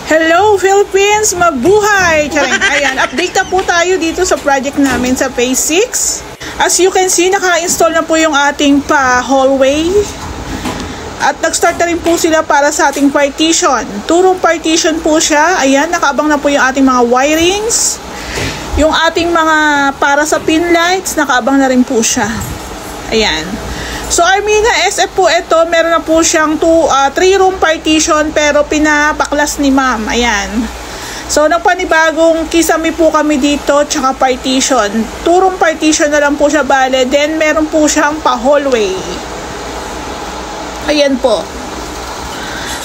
Hello Philippines! Mabuhay! Ayan, update na po tayo dito sa project namin sa Phase 6. As you can see, naka-install na po yung ating hallway. At nag-start na rin po sila para sa ating partition. 2-room partition po siya. Ayan, nakaabang na po yung ating mga wirings. Yung ating mga para sa pin lights, nakaabang na rin po siya. Ayan. So, Armina SF po ito, meron na po siyang 3-room partition pero pinapaklas ni ma'am. Ayan. So, nagpanibagong kisame po kami dito, tsaka partition. 2-room partition na lang po siya bale. Then, meron po siyang pa-hallway. Ayan po.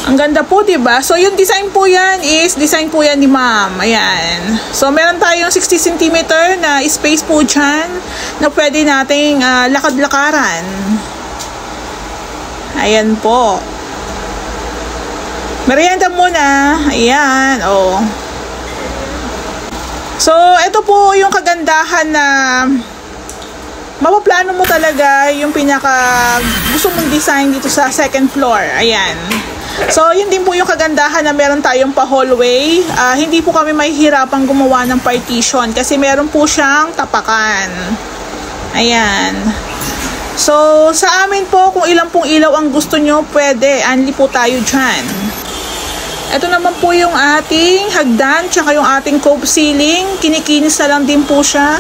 Ang ganda po, diba? So, yung design po yan is design po yan ni ma'am. Ayan. So, meron tayong 60 cm na space po dyan na pwede nating lakad-lakaran. Ayan po. Merienda muna. Ayan. Oh. So, ito po yung kagandahan na mapaplano mo talaga yung pinaka gusto mong design dito sa second floor. Ayan. So, yun din po yung kagandahan na meron tayong pa-hallway. Hindi po kami mahihirapang gumawa ng partition kasi meron po siyang tapakan. Ayan. So, sa amin po, kung ilang pong ilaw ang gusto nyo, pwede. Anli po tayo dyan. Ito naman po yung ating hagdan, tsaka yung ating cove ceiling. Kinikinis na lang din po siya.